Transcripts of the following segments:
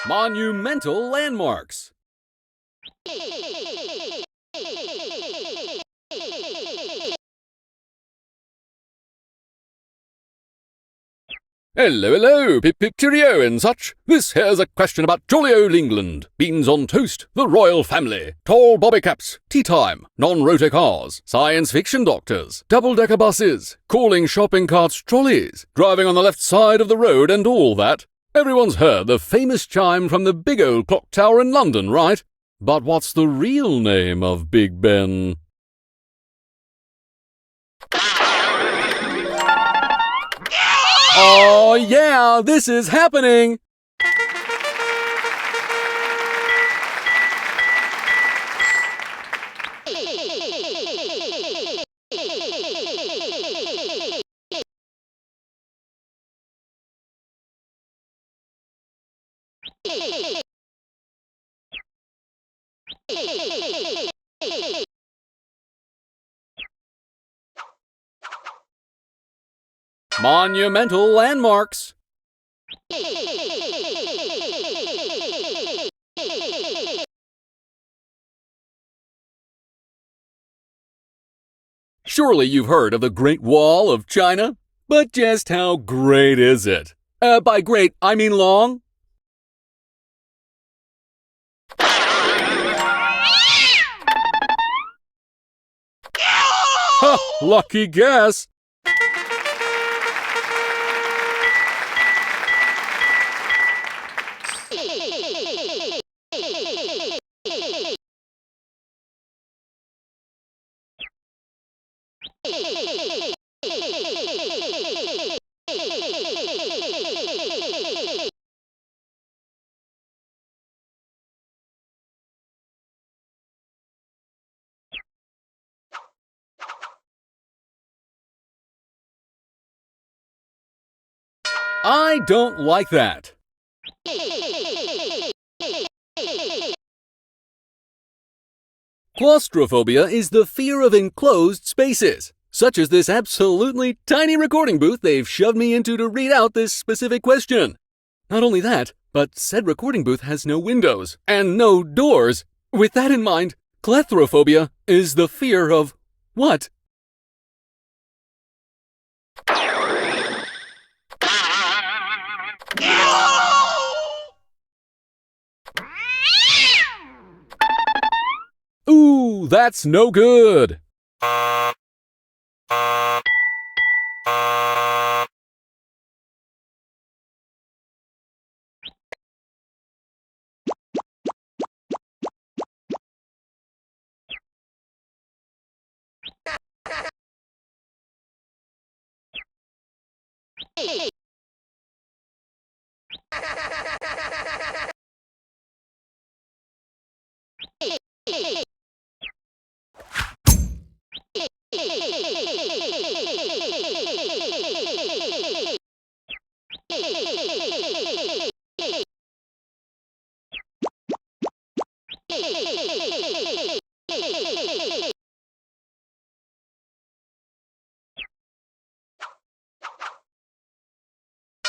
Monumental landmarks. Hello, pip-pip-cheerio and such. This here's a question about jolly old England. Beans on toast, the royal family, tall bobby caps, tea time, non-rotor cars, science fiction doctors, double-decker buses, calling shopping carts trolleys, driving on the left side of the road and all that. Everyone's heard the famous chime from the big old clock tower in London, right? But what's the real name of Big Ben? Oh yeah, this is happening! Monumental landmarks. Surely you've heard of the Great Wall of China? But just how great is it? By great, I mean long. Ha! Lucky guess! I don't like that. Claustrophobia is the fear of enclosed spaces, such as this absolutely tiny recording booth they've shoved me into to read out this specific question. Not only that, but said recording booth has no windows and no doors. With that in mind, claustrophobia is the fear of what? Ooh, that's no good.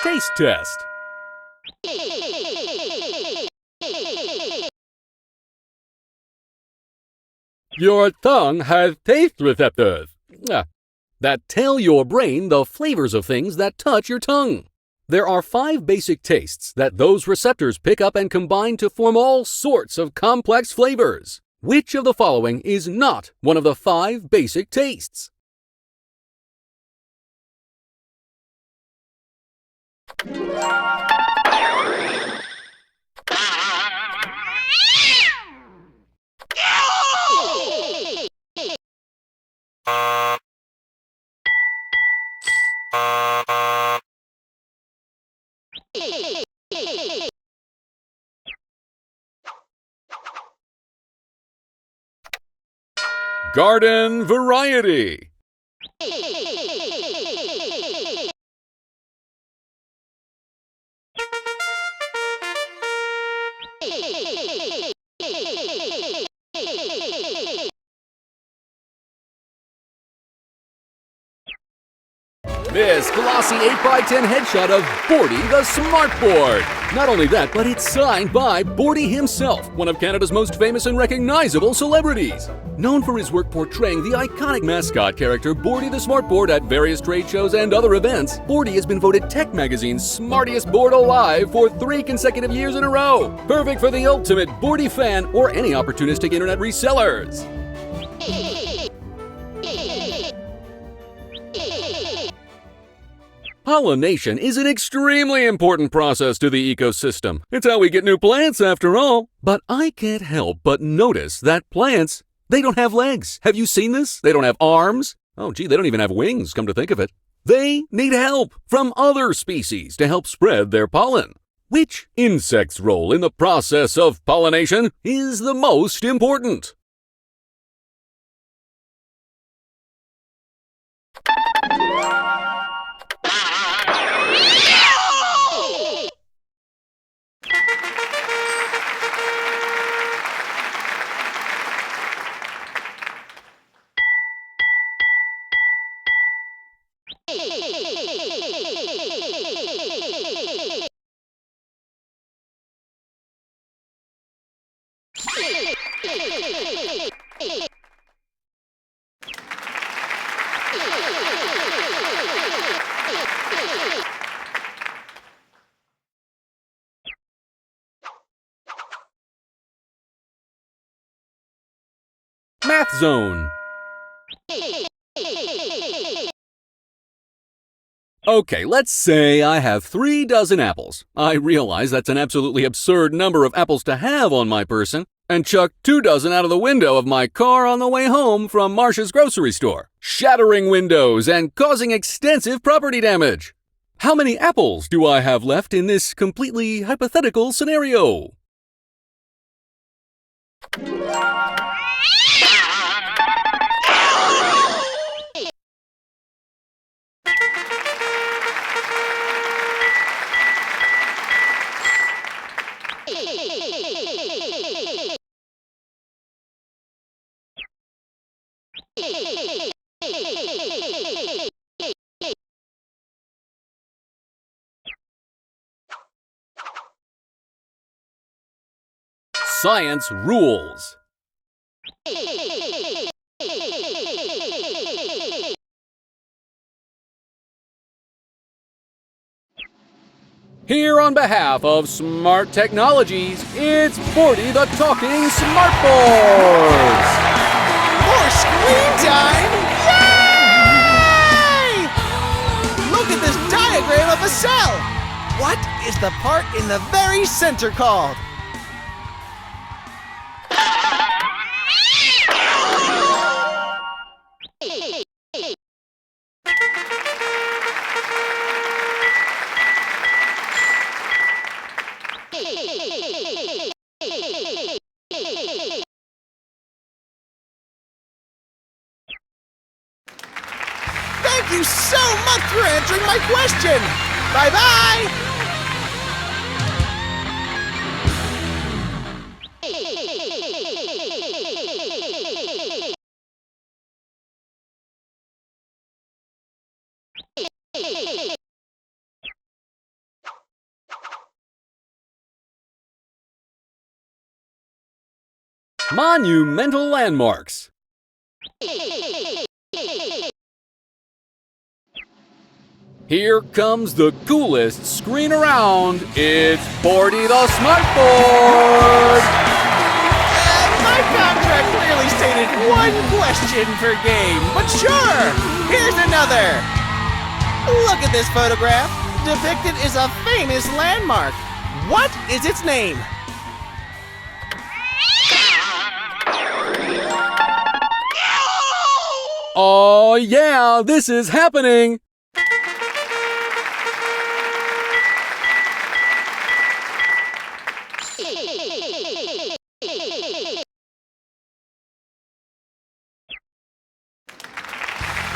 Taste test. Your tongue has taste receptors that tell your brain the flavors of things that touch your tongue. There are 5 basic tastes that those receptors pick up and combine to form all sorts of complex flavors. Which of the following is not one of the 5 basic tastes? Garden variety. This glossy 8x10 headshot of Bordy the Smartboard. Not only that, but it's signed by Bordy himself, one of Canada's most famous and recognizable celebrities. Known for his work portraying the iconic mascot character Bordy the Smartboard at various trade shows and other events, Bordy has been voted Tech Magazine's smartest board alive for 3 consecutive years in a row. Perfect for the ultimate Bordy fan or any opportunistic internet resellers. Pollination is an extremely important process to the ecosystem. It's how we get new plants, after all. But I can't help but notice that plants, they don't have legs. Have you seen this? They don't have arms. Oh, gee, they don't even have wings, come to think of it. They need help from other species to help spread their pollen. Which insect's role in the process of pollination is the most important? Math Zone. Okay, let's say I have 3 dozen apples. I realize that's an absolutely absurd number of apples to have on my person, and chuck 2 dozen out of the window of my car on the way home from Marsh's grocery store, shattering windows and causing extensive property damage. How many apples do I have left in this completely hypothetical scenario? Science rules. Here on behalf of Smart Technologies, it's Bordy the Talking Smartboards! More screen time! Yay! Look at this diagram of a cell! What is the part in the very center called? Thank you so much for answering my question! Bye-bye! Monumental landmarks. Here comes the coolest screen around. It's Bordy the Smartboard! My contract clearly stated 1 question per game, but sure, here's another. Look at this photograph. Depicted is a famous landmark. What is its name? Oh yeah, this is happening!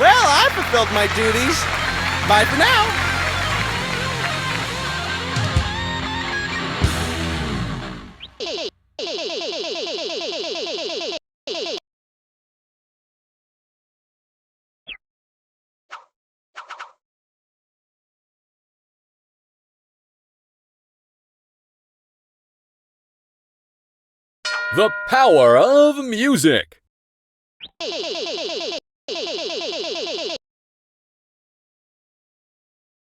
Well, I fulfilled my duties. Bye for now. The power of music.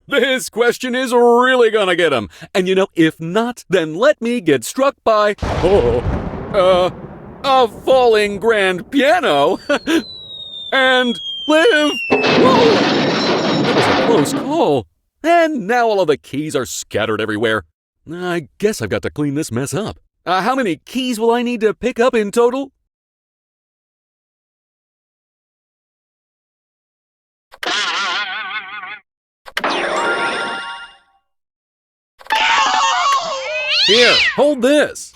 This question is really gonna get him. And you know, if not, then let me get struck by, a falling grand piano and live. Whoa! That was a close call. And now all of the keys are scattered everywhere. I guess I've got to clean this mess up. How many keys will I need to pick up in total? Here, hold this.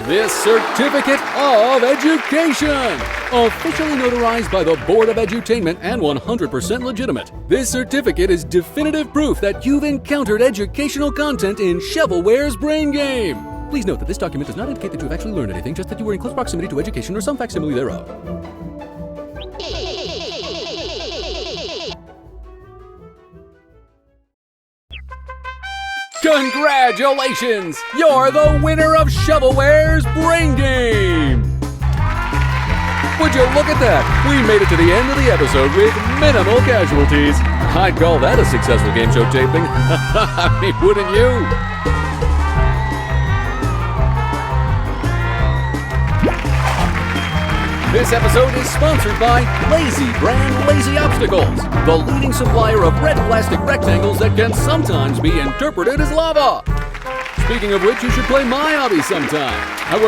This Certificate of Education, officially notarized by the Board of Edutainment and 100% legitimate. This certificate is definitive proof that you've encountered educational content in Shovelware's brain game. Please note that this document does not indicate that you have actually learned anything, just that you were in close proximity to education or some facsimile thereof. Congratulations! You're the winner of Shovelware's Brain Game! Would you look at that? We made it to the end of the episode with minimal casualties. I'd call that a successful game show taping. I mean, wouldn't you? This episode is sponsored by Lazy Brand Lazy Obstacles, the leading supplier of red plastic rectangles that can sometimes be interpreted as lava. Speaking of which, you should play my hobby sometime. I work